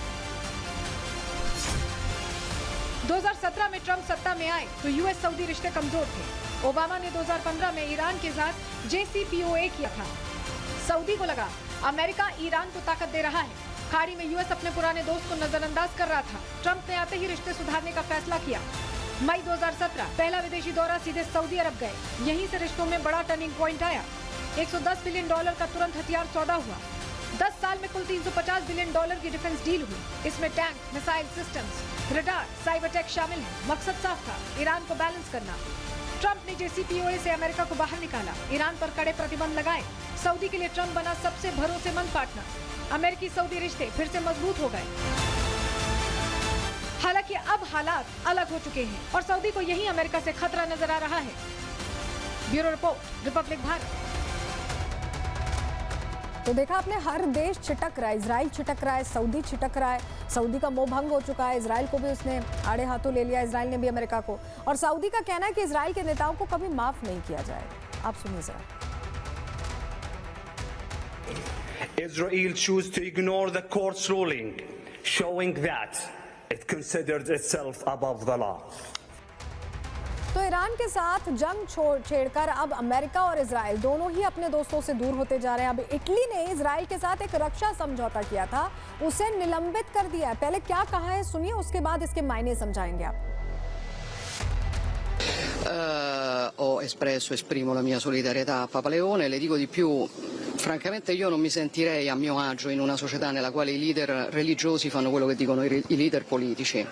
2017 में ट्रंप सत्ता में आए तो यूएस सऊदी रिश्ते कमजोर थे। ओबामा ने 2015 में ईरान के साथ JCPOA किया था। सऊदी को लगा अमेरिका ईरान को ताकत दे रहा है। खाड़ी में यूएस अपने पुराने दोस्त को नजरअंदाज कर रहा था। ट्रंप ने आते ही रिश्ते सुधारने का फैसला किया। मई 2017 पहला विदेशी दौरा सीधे सऊदी अरब गए। यहीं से रिश्तों में बड़ा टर्निंग पॉइंट आया। $110 बिलियन का तुरंत हथियार सौदा हुआ। 10 साल में कुल $350 बिलियन की डिफेंस डील हुई। इसमें tank, missile systems, radar, cyber tech शामिल है। मकसद साफ था, ईरान को बैलेंस करना। ट्रंप ने JCPOA से अमेरिका को बाहर निकाला, ईरान पर कड़े प्रतिबंध लगाए। सऊदी के लिए ट्रंप बना सबसे भरोसेमंद पार्टनर। अमेरिकी सऊदी रिश्ते फिर से मजबूत हो गए। हालांकि अब हालात अलग हो चुके हैं और सऊदी को यही अमेरिका से खतरा नजर आ रहा है। Bureau report, Republic Bharat. तो देखा आपने, हर देश छिटक रहा है, इजराइल छिटक रहा है, सऊदी छिटक रहा है। सऊदी का मोह भंग हो चुका है, इजराइल को भी उसने आड़े हाथों ले लिया, इजराइल ने भी अमेरिका को। और सऊदी का कहना है कि इजराइल के नेताओं को कभी माफ नहीं किया जाएगा। आप सुनिए जरा। Israel chose to ignore the court's ruling, showing that it considered itself above the law. तो ईरान के साथ जंग छेड़कर अब अमेरिका और इजराइल दोनों ही अपने दोस्तों से दूर होते जा रहे हैं। अब इटली ने इजराइल के साथ एक रक्षा समझौता किया था, उसे निलंबित कर दिया है। पहले क्या कहा है सुनिए, उसके बाद इसके मायने समझाएंगे आपको। Esprimo la mia solidarietà a Papa Leone, le dico di più, francamente io non mi sentirei a mio agio in una società nella quale i leader religiosi fanno quello che dicono i leader politici.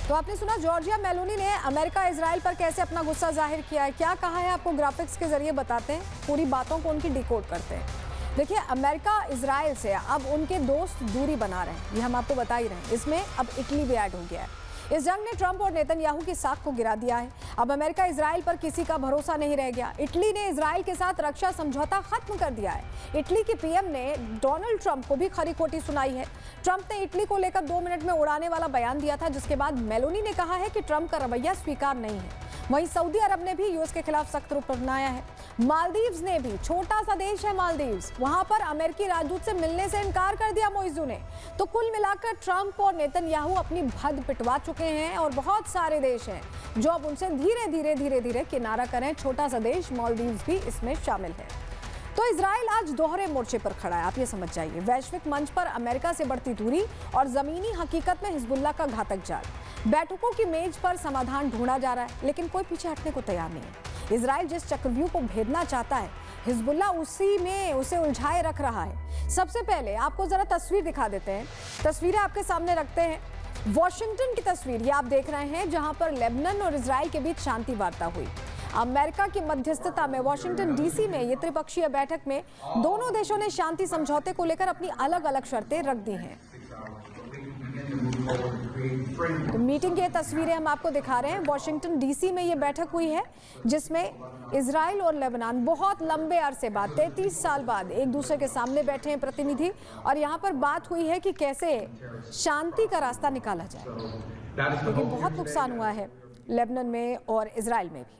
तो आपने सुना Giorgia Meloni ने America Israel पर कैसे अपना गुस्सा जाहिर किया है। क्या कहा है आपको ग्राफिक्स के जरिए बताते हैं, पूरी बातों को उनकी डिकोड करते हैं। देखिए, अमेरिका इजराइल से अब उनके दोस्त दूरी बना रहे हैं, ये हम आपको बता ही रहे हैं। इसमें अब इटली भी ऐड हो गया है। इस जंग ने ट्रंप और नेतन्याहू की साख को गिरा दिया है। अब अमेरिका इजराइल पर किसी का भरोसा नहीं रह गया। इटली ने इजराइल के साथ रक्षा समझौता खत्म कर दिया है। इटली के पीएम ने डोनाल्ड ट्रंप को भी खरी खोटी सुनाई है। ट्रंप ने इटली को लेकर 2 मिनट में उड़ाने वाला बयान दिया था, जिसके बाद मेलोनी ने कहा है कि ट्रंप का रवैया स्वीकार नहीं है। वहीं सऊदी अरब ने भी यूएस के खिलाफ सख्त रुख अपनाया है। मालदीव्स ने भी, छोटा सा देश है मालदीव्स, वहां पर अमेरिकी राजदूत से मिलने से इनकार कर दिया मोइजू ने। तो कुल मिलाकर ट्रंप और नेतन्याहू अपनी भद पिटवा चुके हैं और बहुत सारे देश हैं जो अब उनसे धीरे धीरे किनारा करें। छोटा सा देश मालदीव्स भी इसमें शामिल है। तो इजराइल आज दोहरे मोर्चे पर खड़ा है, आप ये समझ जाइए। वैश्विक मंच पर अमेरिका से बढ़ती दूरी और जमीनी हकीकत में हिजबुल्लाह का घातक जाल। बैठकों की मेज पर समाधान ढूंढा जा रहा है, लेकिन कोई पीछे हटने को तैयार नहीं है। इजराइल जिस चक्रव्यूह को भेदना चाहता है, हिजबुल्लाह उसी में उसे उलझाए रख रहा है। सबसे पहले आपको जरा तस्वीर दिखा देते हैं, तस्वीरें आपके सामने रखते हैं। वॉशिंगटन की तस्वीर ये आप देख रहे हैं, जहां पर लेबनान और इजराइल के बीच शांति वार्ता हुई। अमेरिका की मध्यस्थता में वाशिंगटन डीसी में ये त्रिपक्षीय बैठक में दोनों देशों ने शांति समझौते को लेकर अपनी अलग अलग शर्तें रख दी हैं। तो मीटिंग की तस्वीरें हम आपको दिखा रहे हैं। वाशिंगटन डीसी में ये बैठक हुई है, जिसमें इजराइल और लेबनान बहुत लंबे अरसे बाद 33 साल बाद एक दूसरे के सामने बैठे हैं प्रतिनिधि, और यहाँ पर बात हुई है कि कैसे शांति का रास्ता निकाला जाए। लेकिन बहुत नुकसान हुआ है लेबनान में और इजराइल में भी।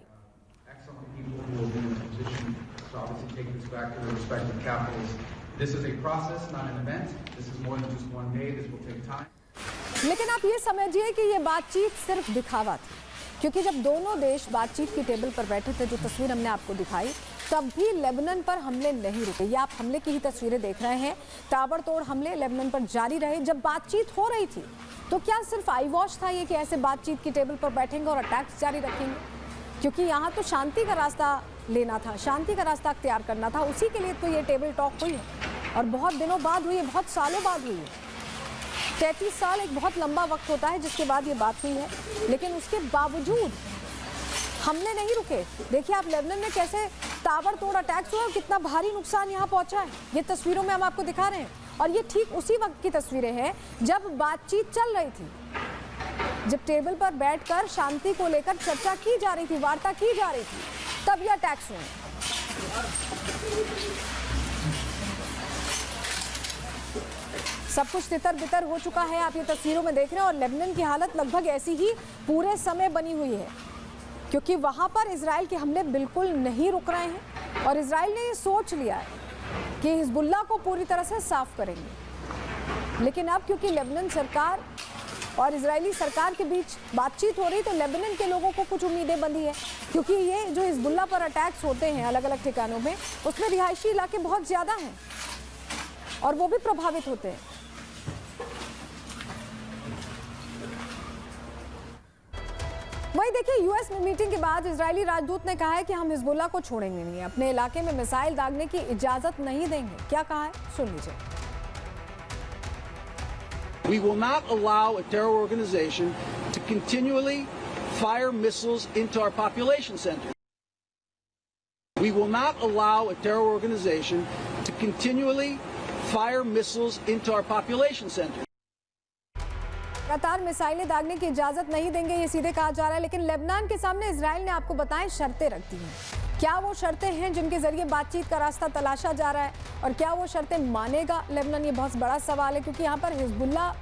लेकिन आप ये समझिए कि ये बातचीत सिर्फ दिखावा थी, क्योंकि जब दोनों देश बातचीत की टेबल पर बैठे थे, जो तस्वीर हमने आपको दिखाई, तब भी लेबनान पर हमले नहीं रुके। ये आप हमले की ही तस्वीरें देख रहे हैं। ताबड़तोड़ हमले लेबनान पर जारी रहे। जब बातचीत हो रही थी तो क्या सिर्फ आई वॉश था ये कि ऐसे बातचीत की टेबल पर बैठेंगे और अटैक्स जारी रखेंगे? क्योंकि यहाँ तो शांति का रास्ता लेना था, शांति का रास्ता अख्तियार करना था। उसी के लिए तो ये टेबल टॉक हुई है, और बहुत दिनों बाद हुई है, बहुत सालों बाद हुई है। 33 साल एक बहुत लंबा वक्त होता है जिसके बाद ये बात हुई है, लेकिन उसके बावजूद हमले नहीं रुके। देखिए आप लेबनान में कैसे ताबड़तोड़ अटैक्स हुए और कितना भारी नुकसान यहाँ पहुंचा है। ये तस्वीरों में हम आपको दिखा रहे हैं, और ये ठीक उसी वक्त की तस्वीरें हैं जब बातचीत चल रही थी, जब टेबल पर बैठकर शांति को लेकर चर्चा की जा रही थी, वार्ता की जा रही थी, तब ये अटैक्स हुए। सब कुछ तितर बितर हो चुका है, आप ये तस्वीरों में देख रहे हैं। और लेबनान की हालत लगभग ऐसी ही पूरे समय बनी हुई है, क्योंकि वहां पर इजराइल के हमले बिल्कुल नहीं रुक रहे हैं, और इजराइल ने ये सोच लिया है कि हिजबुल्लाह को पूरी तरह से साफ करेंगे। लेकिन अब क्योंकि लेबनान सरकार और इजरायली सरकार के बीच बातचीत हो रही, तो लेबनान के लोगों को कुछ उम्मीदें बंधी है, क्योंकि ये जो हिजबुल्लाह पर अटैक्स होते हैं अलग अलग ठिकानों में, उसमें रिहायशी इलाके बहुत ज़्यादा हैं और वो भी प्रभावित होते हैं। वहीं देखिए, यूएस में मीटिंग के बाद इजरायली राजदूत ने कहा है कि हम हिजबुल्लाह को छोड़ेंगे नहीं, अपने इलाके में मिसाइल दागने की इजाजत नहीं देंगे। क्या कहा है, सुन लीजिए। We will not allow a terror organization to continually fire missiles into our population centers. We will not allow a terror organization to continually fire missiles into our population centers. लगातार मिसाइलें दागने की इजाजत नहीं देंगे, ये सीधे कहा जा रहा है। लेकिन लेबनान के सामने इजराइल ने आपको बताएं शर्तें रख दी हैं। क्या वो शर्तें हैं जिनके जरिए बातचीत का रास्ता तलाशा जा रहा है, और क्या वो शर्तें मानेगा लेबनान? ये बहुत बड़ा सवाल है, क्योंकि यहाँ पर हिजबुल्लाह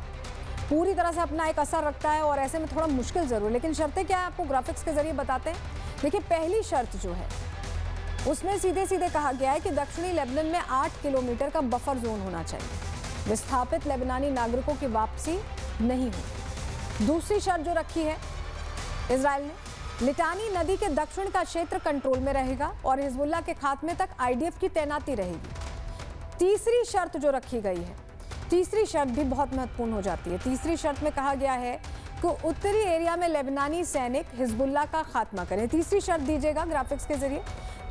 पूरी तरह से अपना एक असर रखता है और ऐसे में थोड़ा मुश्किल जरूर। लेकिन शर्तें क्या है आपको ग्राफिक्स के जरिए बताते हैं। देखिए, पहली शर्त जो है उसमें सीधे सीधे कहा गया है कि दक्षिणी लेबनान में 8 किलोमीटर का बफर जोन होना चाहिए, विस्थापित लेबनानी नागरिकों की वापसी नहीं हो। दूसरी शर्त जो रखी है इजराइल ने, लिटानी नदी के दक्षिण का क्षेत्र कंट्रोल में रहेगा और हिजबुल्लाह के खात्मे तक आईडीएफ की तैनाती रहेगी। तीसरी शर्त जो रखी गई है, तीसरी शर्त भी बहुत महत्वपूर्ण हो जाती है। तीसरी शर्त में कहा गया है कि उत्तरी एरिया में लेबनानी सैनिक हिजबुल्लाह का खात्मा करें। तीसरी शर्त दीजिएगा ग्राफिक्स के जरिए,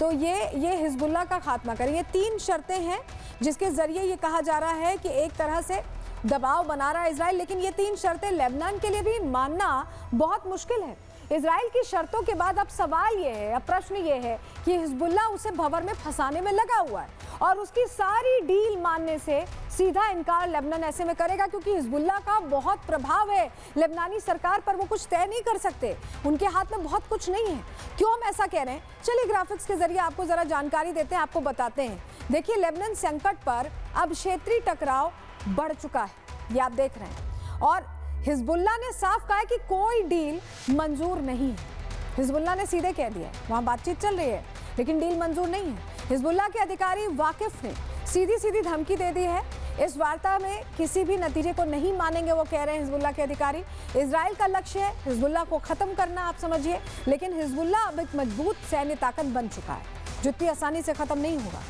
तो ये हिजबुल्लाह का खात्मा करें। ये 3 शर्तें हैं जिसके जरिए ये कहा जा रहा है कि एक तरह से दबाव बना रहा है इजराइल। लेकिन ये 3 शर्तें लेबनान के लिए भी मानना बहुत मुश्किल है। इजराइल की शर्तों के बाद अब सवाल ये है, अब प्रश्न ये है कि हिजबुल्लाह उसे भंवर में फंसाने में लगा हुआ है और उसकी सारी डील मानने से सीधा इनकार लेबनान ऐसे में करेगा, क्योंकि हिजबुल्लाह का बहुत प्रभाव है लेबनानी सरकार पर। वो कुछ तय नहीं कर सकते, उनके हाथ में बहुत कुछ नहीं है। क्यों हम ऐसा कह रहे हैं, चलिए ग्राफिक्स के जरिए आपको जरा जानकारी देते हैं, आपको बताते हैं। देखिए, लेबनान संकट पर अब क्षेत्रीय टकराव बढ़ चुका है, ये आप देख रहे हैं। और हिजबुल्लाह ने साफ कहा है कि कोई डील मंजूर नहीं है। हिजबुल्लाह ने सीधे कह दिया है, वहां बातचीत चल रही है लेकिन डील मंजूर नहीं है। हिजबुल्लाह के अधिकारी वाकिफ ने सीधी सीधी धमकी दे दी है, इस वार्ता में किसी भी नतीजे को नहीं मानेंगे, वो कह रहे हैं हिजबुल्लाह के अधिकारी। इजराइल का लक्ष्य है हिजबुल्लाह को खत्म करना, आप समझिए, लेकिन हिजबुल्लाह अब एक मजबूत सैन्य ताकत बन चुका है जो इतनी आसानी से खत्म नहीं होगा।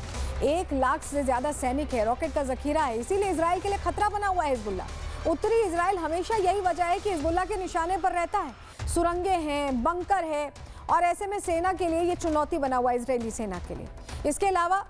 1 लाख से ज्यादा सैनिक है, रॉकेट का जखीरा है, इसीलिए इजराइल के लिए खतरा बना हुआ है हिजबुल्लाह। उत्तरी इजराइल हमेशा यही वजह है कि हिजबुल्लाह के निशाने पर रहता है। सुरंगें हैं, बंकर है, और ऐसे में सेना के लिए ये चुनौती बना हुआ है, इजरायली सेना के लिए। इसके अलावा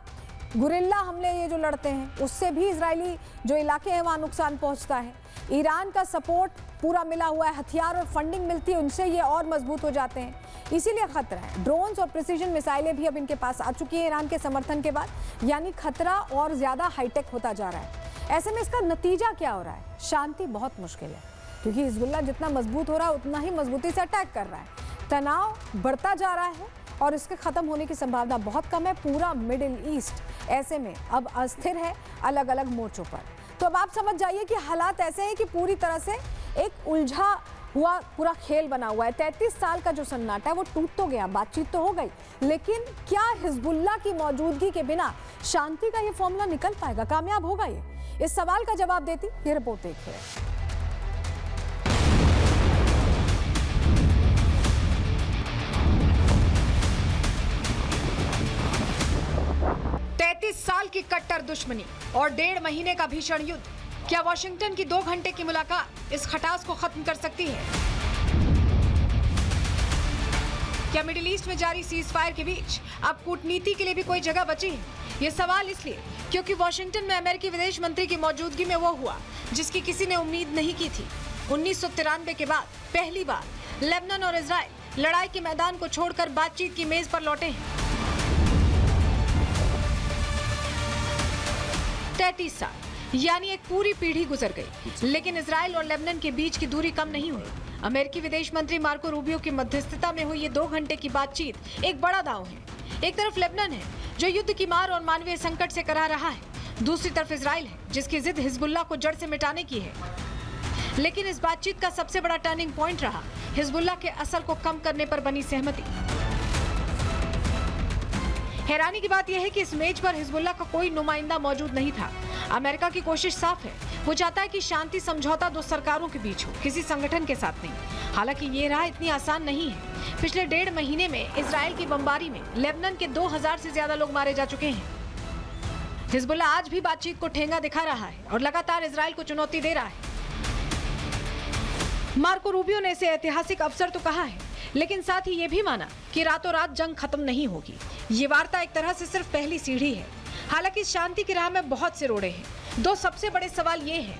गुरिल्ला हमले ये जो लड़ते हैं उससे भी इजरायली जो इलाके हैं वहाँ नुकसान पहुँचता है। ईरान का सपोर्ट पूरा मिला हुआ है, हथियार और फंडिंग मिलती है, उनसे ये और मजबूत हो जाते हैं, इसीलिए खतरा है। ड्रोन्स और प्रिसीजन मिसाइलें भी अब इनके पास आ चुकी हैं ईरान के समर्थन के बाद, यानी खतरा और ज़्यादा हाईटेक होता जा रहा है। ऐसे में इसका नतीजा क्या हो रहा है? शांति बहुत मुश्किल है, क्योंकि हिजबुल्लाह जितना मजबूत हो रहा है उतना ही मजबूती से अटैक कर रहा है। तनाव बढ़ता जा रहा है और इसके ख़त्म होने की संभावना बहुत कम है। पूरा मिडिल ईस्ट ऐसे में अब अस्थिर है अलग अलग मोर्चों पर। तो अब आप समझ जाइए कि हालात ऐसे हैं कि पूरी तरह से एक उलझा हुआ पूरा खेल बना हुआ है। 33 साल का जो सन्नाटा है वो टूट तो गया, बातचीत तो हो गई, लेकिन क्या हिजबुल्लाह की मौजूदगी के बिना शांति का ये फॉर्मूला निकल पाएगा, कामयाब होगा ये? इस सवाल का जवाब देती ये रिपोर्ट देखिए। 33 साल की कट्टर दुश्मनी और 1.5 महीने का भीषण युद्ध, क्या वॉशिंगटन की 2 घंटे की मुलाकात इस खटास को खत्म कर सकती है? क्या मिडिल ईस्ट में जारी सीज फायर के बीच अब कूटनीति के लिए भी कोई जगह बची है? ये सवाल इसलिए क्योंकि वॉशिंगटन में अमेरिकी विदेश मंत्री की मौजूदगी में वो हुआ जिसकी किसी ने उम्मीद नहीं की थी। 1993 के बाद पहली बार लेबनान और इजराइल लड़ाई के मैदान को छोड़कर बातचीत की मेज पर लौटे हैं। 33 साल यानी एक पूरी पीढ़ी गुजर गई, लेकिन इजराइल और लेबनान के बीच की दूरी कम नहीं हुई। अमेरिकी विदेश मंत्री मार्को रूबियो की मध्यस्थता में हुई ये 2 घंटे की बातचीत एक बड़ा दांव है। एक तरफ लेबनान है जो युद्ध की मार और मानवीय संकट से करा रहा है, दूसरी तरफ इजराइल है जिसकी जिद हिजबुल्लाह को जड़ से मिटाने की है। लेकिन इस बातचीत का सबसे बड़ा टर्निंग पॉइंट रहा हिजबुल्लाह के असर को कम करने पर बनी सहमति। हैरानी की बात यह है कि इस मेज पर हिजबुल्लाह का कोई नुमाइंदा मौजूद नहीं था। अमेरिका की कोशिश साफ है, वो चाहता है कि शांति समझौता 2 सरकारों के बीच हो, किसी संगठन के साथ नहीं। हालांकि ये राह इतनी आसान नहीं है। पिछले 1.5 महीने में इजराइल की बमबारी में लेबनान के 2000 से ज्यादा लोग मारे जा चुके हैं। हिजबुल्लाह आज भी बातचीत को ठेंगा दिखा रहा है और लगातार इजराइल को चुनौती दे रहा है। मार्को रूबियो ने इसे ऐतिहासिक अवसर तो कहा है, लेकिन साथ ही ये भी माना कि रातों रात जंग खत्म नहीं होगी। ये वार्ता एक तरह से सिर्फ पहली सीढ़ी है। हालांकि शांति की राह में बहुत से रोड़े हैं। 2 सबसे बड़े सवाल ये हैं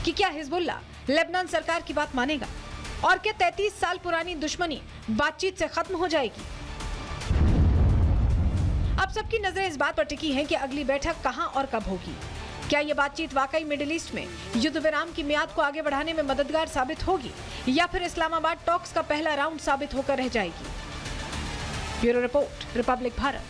कि क्या हिजबुल्लाह लेबनान सरकार की बात मानेगा? और क्या 33 साल पुरानी दुश्मनी बातचीत से खत्म हो जाएगी? अब सबकी नजरें इस बात पर टिकी हैं कि अगली बैठक कहां और कब होगी। क्या ये बातचीत वाकई मिडिल ईस्ट में युद्ध विराम की मियाद को आगे बढ़ाने में मददगार साबित होगी या फिर इस्लामाबाद टॉक्स का पहला राउंड साबित होकर रह जाएगी? Bureau report, Republic Bharat.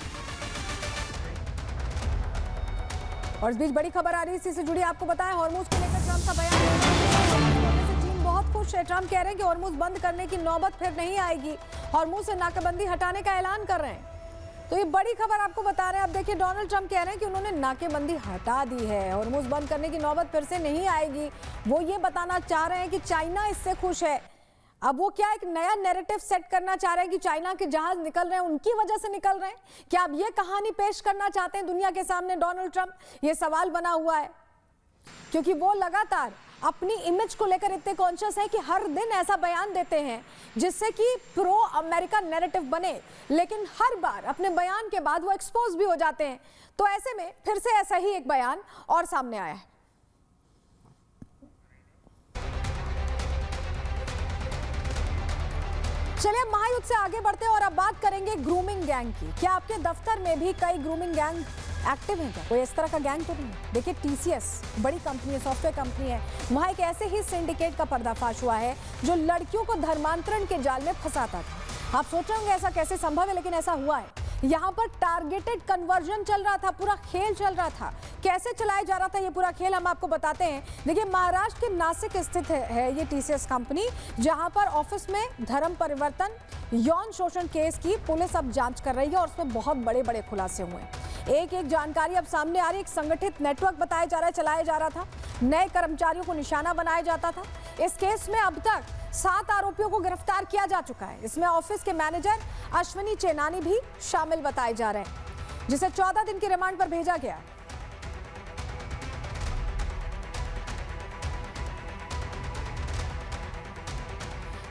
और इस बीच बड़ी खबर आ रही है, इसी से जुड़ी आपको बताएं, हॉर्मुज को लेकर ट्रंप का बयान से चीन बहुत खुश है। ट्रंप कह रहे हैं कि हॉर्मुज बंद करने की नौबत फिर नहीं आएगी। हॉर्मुज से नाकाबंदी हटाने का ऐलान कर रहे हैं। तो ये बड़ी खबर आपको बता रहे हैं। अब देखिए, डोनाल्ड ट्रंप कह रहे हैं कि उन्होंने नाकेबंदी हटा दी है, हॉर्मुज बंद करने की नौबत फिर से नहीं आएगी। वो ये बताना चाह रहे हैं कि चाइना इससे खुश है। अब वो क्या एक नया नैरेटिव सेट करना चाह रहे हैं कि चाइना के जहाज निकल रहे हैं उनकी वजह से निकल रहे हैं? क्या अब ये कहानी पेश करना चाहते हैं दुनिया के सामने डोनाल्ड ट्रंप? ये सवाल बना हुआ है, क्योंकि वो लगातार अपनी इमेज को लेकर इतने कॉन्शियस है कि हर दिन ऐसा बयान देते हैं जिससे कि प्रो अमेरिका नैरेटिव बने, लेकिन हर बार अपने बयान के बाद वो एक्सपोज भी हो जाते हैं। तो ऐसे में फिर से ऐसा ही एक बयान और सामने आया है। चलिए अब महायुद्ध से आगे बढ़ते हैं और अब बात करेंगे ग्रूमिंग गैंग की। क्या आपके दफ्तर में भी कई ग्रूमिंग गैंग एक्टिव हैं? क्या कोई इस तरह का गैंग तो नहीं है? देखिए, TCS बड़ी कंपनी है, सॉफ्टवेयर कंपनी है, वहां एक ऐसे ही सिंडिकेट का पर्दाफाश हुआ है जो लड़कियों को धर्मांतरण के जाल में फंसाता था। आप सोच रहे होंगे ऐसा कैसे संभव है, लेकिन ऐसा हुआ है। यहाँ पर टारगेटेड कन्वर्जन चल रहा था, पूरा खेल चल रहा था। कैसे चलाया जा रहा था ये पूरा खेल, हम आपको बताते हैं। देखिए, महाराष्ट्र के नासिक स्थित है ये TCS कंपनी, जहाँ पर ऑफिस में धर्म परिवर्तन, यौन शोषण केस की पुलिस अब जांच कर रही है और उसमें बहुत बड़े बड़े खुलासे हुए हैं। एक एक जानकारी अब सामने आ रही है। एक संगठित नेटवर्क बताया जा रहा है, चलाया जा रहा था, नए कर्मचारियों को निशाना बनाया जाता था। इस केस में अब तक 7 आरोपियों को गिरफ्तार किया जा चुका है। इसमें ऑफिस के मैनेजर अश्विनी चेनानी भी शामिल बताए जा रहे हैं, जिसे 14 दिन की रिमांड पर भेजा गया है।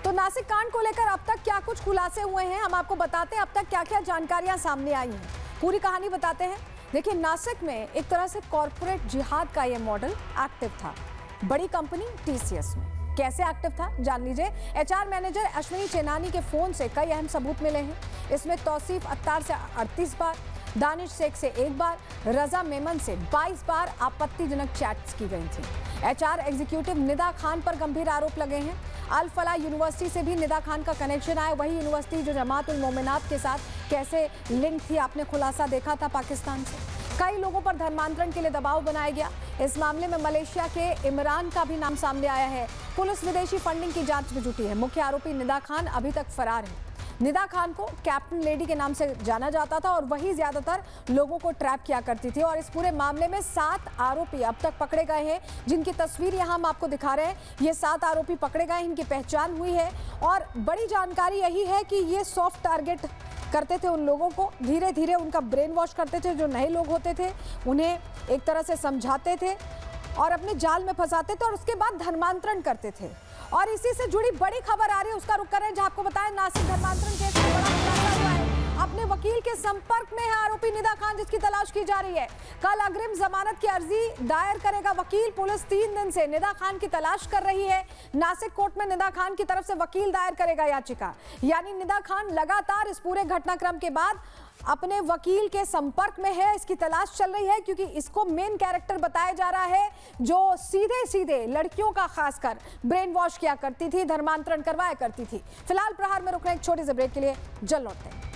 तो नासिक कांड को लेकर अब तक क्या कुछ खुलासे हुए हैं, हम आपको बताते हैं अब तक क्या क्या जानकारियां सामने आई हैं। पूरी कहानी बताते हैं। देखिए, नासिक में एक तरह से कॉर्पोरेट जिहाद का ये मॉडल एक्टिव था बड़ी कंपनी TCS में। कैसे एक्टिव था जान लीजिए। HR मैनेजर अश्विनी चेनानी के फोन से कई अहम सबूत मिले हैं। इसमें तौसीफ अत्तार से 38 बार, दानिश शेख से 1 बार, रजा मेमन से 22 बार आपत्तिजनक चैट्स की गई थी। HR एग्जीक्यूटिव निदा खान पर गंभीर आरोप लगे हैं। अल फलाह यूनिवर्सिटी से भी निदा खान का कनेक्शन आया, वही यूनिवर्सिटी जो जमात उल मोमिनात के साथ कैसे लिंक थी, आपने खुलासा देखा था पाकिस्तान से। कई लोगों पर धर्मांतरण के लिए दबाव बनाया गया। इस मामले में मलेशिया के इमरान का भी नाम सामने आया है। पुलिस विदेशी फंडिंग की जांच में जुटी है। मुख्य आरोपी निदा खान अभी तक फरार है। निदा खान को कैप्टन लेडी के नाम से जाना जाता था और वही ज्यादातर लोगों को ट्रैप किया करती थी। और इस पूरे मामले में 7 आरोपी अब तक पकड़े गए हैं, जिनकी तस्वीर यहाँ हम आपको दिखा रहे हैं। ये 7 आरोपी पकड़े गए, इनकी पहचान हुई है। और बड़ी जानकारी यही है कि ये सॉफ्ट टारगेट करते थे उन लोगों को, धीरे धीरे उनका ब्रेन वॉश करते थे। जो नए लोग होते थे उन्हें एक तरह से समझाते थे और अपने जाल में फंसाते थे और उसके बाद धर्मांतरण करते थे। और इसी से जुड़ी बड़ी खबर आ रही है, उसका रुख करें, जहां आपको बताएं नासिक धर्मांतरण केस में बड़ा खुलासा हुआ है। अपने वकील के संपर्क में है आरोपी निदा खान, जिसकी तलाश की जा रही है। कल अग्रिम जमानत की अर्जी दायर करेगा वकील। पुलिस 3 दिन से निदा खान की तलाश कर रही है। नासिक कोर्ट में निदा खान की तरफ से वकील दायर करेगा याचिका। यानी निदा खान लगातार इस पूरे घटनाक्रम के बाद अपने वकील के संपर्क में है, इसकी तलाश चल रही है, क्योंकि इसको मेन कैरेक्टर बताया जा रहा है जो सीधे सीधे लड़कियों का खासकर ब्रेन वॉश किया करती थी, धर्मांतरण करवाया करती थी। फिलहाल प्रहार में रुक रहे एक छोटे से ब्रेक के लिए, जल्द लौटते हैं।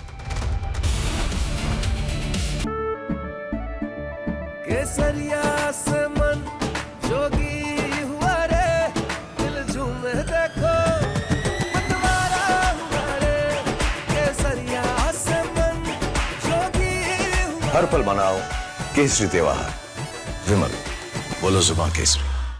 केसरिया से मन जोगी हुआ रे, दिल झूमे देखो मतवारा हुआ रे। केसरिया से मन जोगी हुआ। हर पल मनाओ केसरी त्योहार। विमल, बोलो जुबान केसरी।